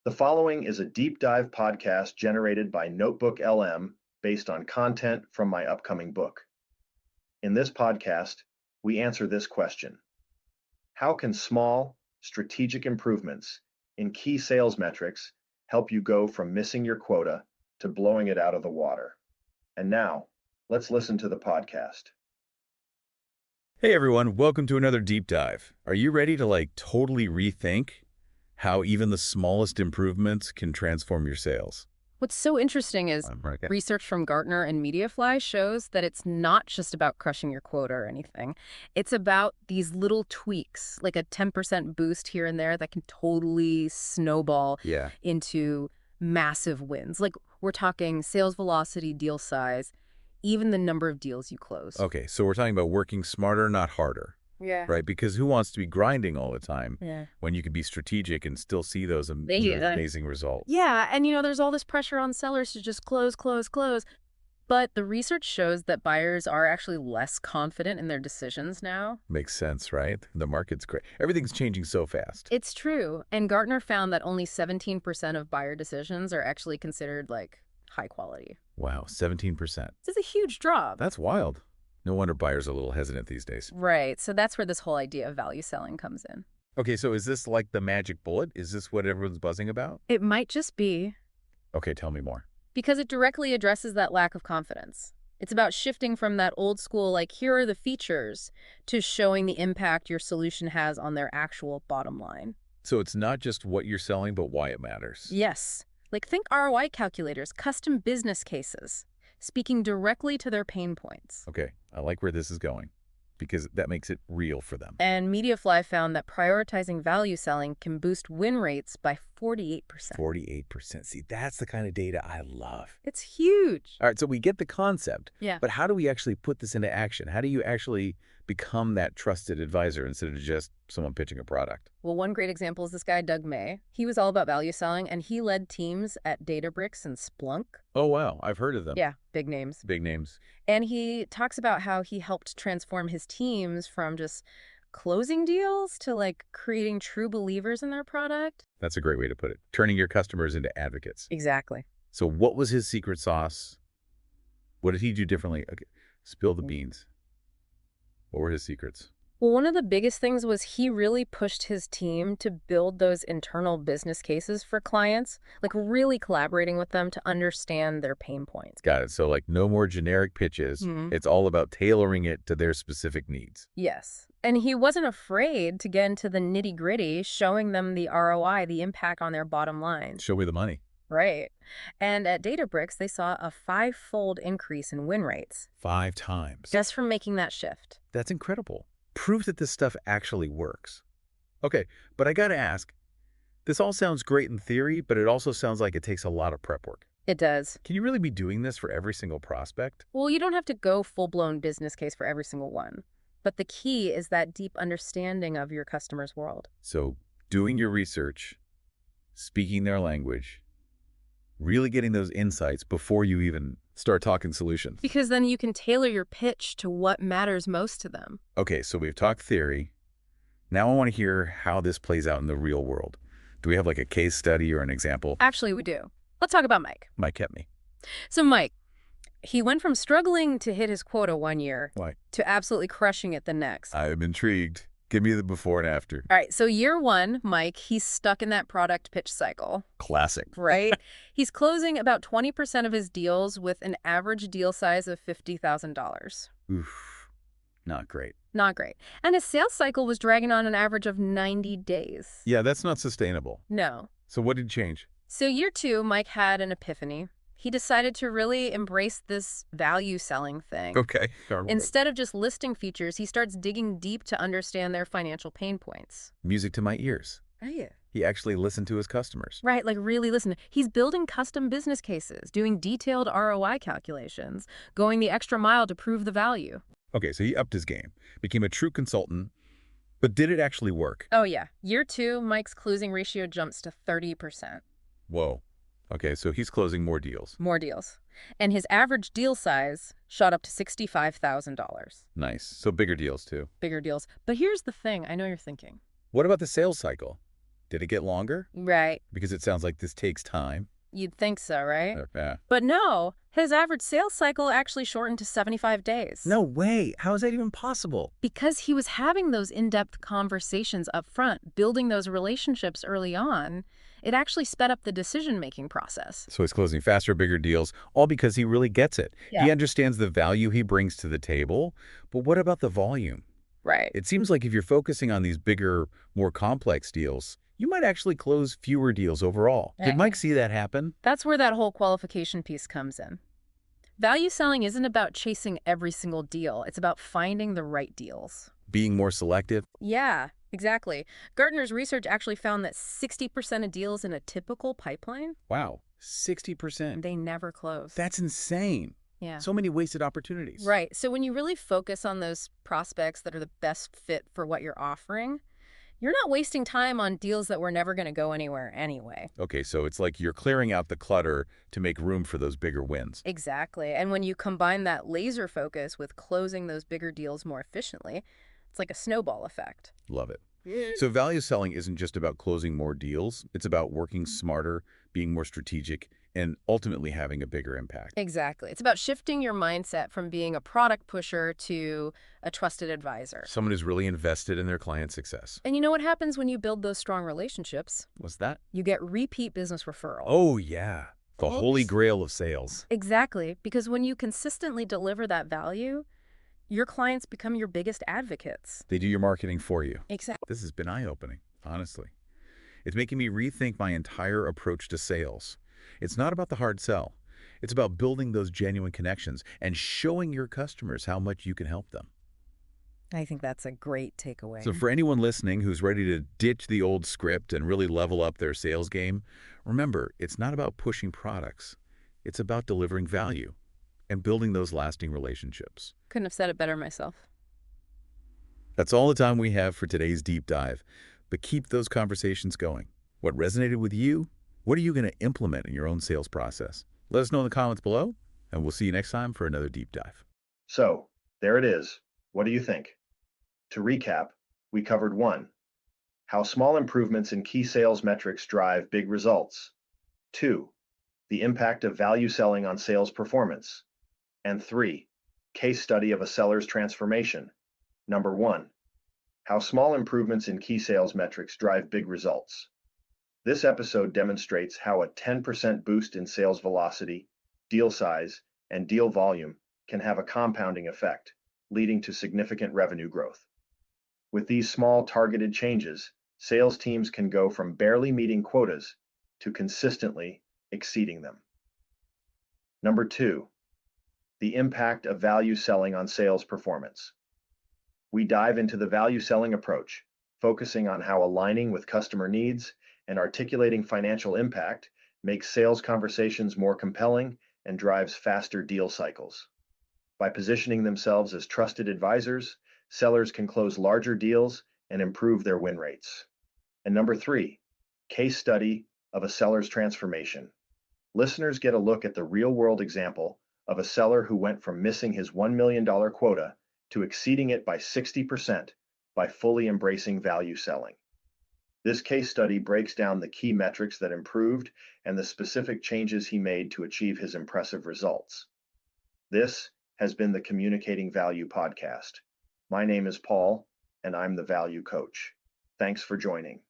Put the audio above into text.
The following is a deep dive podcast generated by Notebook LM based on content from my upcoming book. In this podcast, we answer this question: how can small, strategic improvements in key sales metrics help you go from missing your quota to blowing it out of the water? And now, let's listen to the podcast. Hey everyone, welcome to another deep dive. Are you ready to totally rethink how even the smallest improvements can transform your sales? What's so interesting is Okay. research from Gartner and Mediafly shows that it's not just about crushing your quota or anything. It's about these little tweaks, like a 10% boost here and there that can totally snowball Yeah. into massive wins. Like we're talking sales velocity, deal size, even the number of deals you close. Okay, so we're talking about working smarter, not harder, Yeah. right? Because who wants to be grinding all the time Yeah. when you can be strategic and still see those Yeah. amazing results? Yeah, and there's all this pressure on sellers to just close, close, close. But the research shows that buyers are actually less confident in their decisions now. Makes sense, right? The market's great. Everything's changing so fast. It's true. And Gartner found that only 17% of buyer decisions are actually considered high quality. Wow, 17%. This is a huge drop. That's wild. No wonder buyers are a little hesitant these days. Right. So that's where this whole idea of value selling comes in. Okay, so is this like the magic bullet? Is this what everyone's buzzing about? It might just be Okay, tell me more. because it directly addresses that lack of confidence. It's about shifting from that old school, here are the features, to showing the impact your solution has on their actual bottom line. So it's not just what you're selling, but why it matters. Yes. Think ROI calculators, custom business cases, speaking directly to their pain points. Okay, I like where this is going because that makes it real for them. And Mediafly found that prioritizing value selling can boost win rates by 48%. 48%. See, that's the kind of data I love. It's huge. All right, so we get the concept, Yeah. but how do we actually put this into action? How do you actually become that trusted advisor instead of just someone pitching a product? Well, one great example is this guy, Doug May. He was all about value selling, and he led teams at Databricks and Splunk. Oh, wow, I've heard of them. Yeah, big names. Big names. And he talks about how he helped transform his teams from just closing deals to creating true believers in their product. That's a great way to put it. Turning your customers into advocates. Exactly. So what was his secret sauce? What did he do differently? Okay, spill the beans. What were his secrets? Well, one of the biggest things was he really pushed his team to build those internal business cases for clients, really collaborating with them to understand their pain points. Got it. So no more generic pitches. Mhm. It's all about tailoring it to their specific needs. Yes. And he wasn't afraid to get into the nitty-gritty, showing them the ROI, the impact on their bottom line. Show me the money. Right. And at Databricks, they saw a 5-fold increase in win rates 5 times. just from making that shift. That's incredible. Proof that this stuff actually works. Okay, but I gotta ask, this all sounds great in theory, but it also sounds like it takes a lot of prep work. It does. Can you really be doing this for every single prospect? Well, you don't have to go full-blown business case for every single one. But the key is that deep understanding of your customer's world. So doing your research, speaking their language, really getting those insights before you even start talking solutions. Because then you can tailor your pitch to what matters most to them. Okay, so we've talked theory. Now I want to hear how this plays out in the real world. Do we have a case study or an example? Actually, we do. Let's talk about Mike. Mike kept me. So Mike, he went from struggling to hit his quota one year Why? to absolutely crushing it the next. I'm intrigued. Give me the before and after. All right, so year one, Mike, he's stuck in that product pitch cycle, Classic. right? He's closing about 20% of his deals with an average deal size of $50,000. Oof. Not great. Not great. And his sales cycle was dragging on an average of 90 days. Yeah, that's not sustainable. No. So what did change? So year two, Mike had an epiphany. He decided to really embrace this value selling thing. Okay. Instead of just listing features, he starts digging deep to understand their financial pain points. Music to my ears. Oh, yeah. He actually listened to his customers. Right, really listen. He's building custom business cases, doing detailed ROI calculations, going the extra mile to prove the value. Okay, so he upped his game, became a true consultant, but did it actually work? Oh, yeah. Year two, Mike's closing ratio jumps to 30%. Whoa. Okay, so he's closing more deals. More deals. And his average deal size shot up to $65,000. Nice. So bigger deals too. Bigger deals. But here's the thing. I know you're thinking. What about the sales cycle? Did it get longer? Right. Because it sounds like this takes time. You'd think so, right? Yeah. But no, his average sales cycle actually shortened to 75 days. No way. How is that even possible? Because he was having those in-depth conversations up front, building those relationships early on, it actually sped up the decision-making process. So he's closing faster, bigger deals, all because he really gets it. Yeah. He understands the value he brings to the table. But what about the volume? Right. It seems like if you're focusing on these bigger, more complex deals, you might actually close fewer deals overall. Did Mike see that happen? That's where that whole qualification piece comes in. Value selling isn't about chasing every single deal. It's about finding the right deals. Being more selective? Yeah, exactly. Gartner's research actually found that 60% of deals in a typical pipeline, Wow, 60%. they never close. That's insane. Yeah. So many wasted opportunities. Right. So when you really focus on those prospects that are the best fit for what you're offering, you're not wasting time on deals that were never going to go anywhere anyway. Okay, so it's like you're clearing out the clutter to make room for those bigger wins. Exactly. And when you combine that laser focus with closing those bigger deals more efficiently, it's like a snowball effect. Love it. So value selling isn't just about closing more deals. It's about working smarter, being more strategic, and ultimately having a bigger impact. Exactly. It's about shifting your mindset from being a product pusher to a trusted advisor. Someone who's really invested in their client's success. And you know what happens when you build those strong relationships? What's that? You get repeat business referral. Oh, yeah. The holy grail of sales. Exactly. Because when you consistently deliver that value, your clients become your biggest advocates. They do your marketing for you. Exactly. This has been eye-opening, honestly. It's making me rethink my entire approach to sales. It's not about the hard sell. It's about building those genuine connections and showing your customers how much you can help them. I think that's a great takeaway. So for anyone listening who's ready to ditch the old script and really level up their sales game, remember, it's not about pushing products. It's about delivering value and building those lasting relationships. Couldn't have said it better myself. That's all the time we have for today's deep dive, but keep those conversations going. What resonated with you? What are you going to implement in your own sales process? Let us know in the comments below, and we'll see you next time for another deep dive. So, there it is. What do you think? To recap, we covered 1. How small improvements in key sales metrics drive big results. 2. The impact of value selling on sales performance. And 3. Case study of a seller's transformation. Number 1. How small improvements in key sales metrics drive big results. This episode demonstrates how a 10% boost in sales velocity, deal size, and deal volume can have a compounding effect, leading to significant revenue growth. With these small targeted changes, sales teams can go from barely meeting quotas to consistently exceeding them. Number 2, the impact of value selling on sales performance. We dive into the value selling approach, focusing on how aligning with customer needs and articulating financial impact makes sales conversations more compelling and drives faster deal cycles. By positioning themselves as trusted advisors, sellers can close larger deals and improve their win rates. And number 3, case study of a seller's transformation. Listeners get a look at the real-world example of a seller who went from missing his $1 million quota to exceeding it by 60% by fully embracing value selling. This case study breaks down the key metrics that improved and the specific changes he made to achieve his impressive results. This has been the Communicating Value Podcast. My name is Paul, and I'm the Value Coach. Thanks for joining.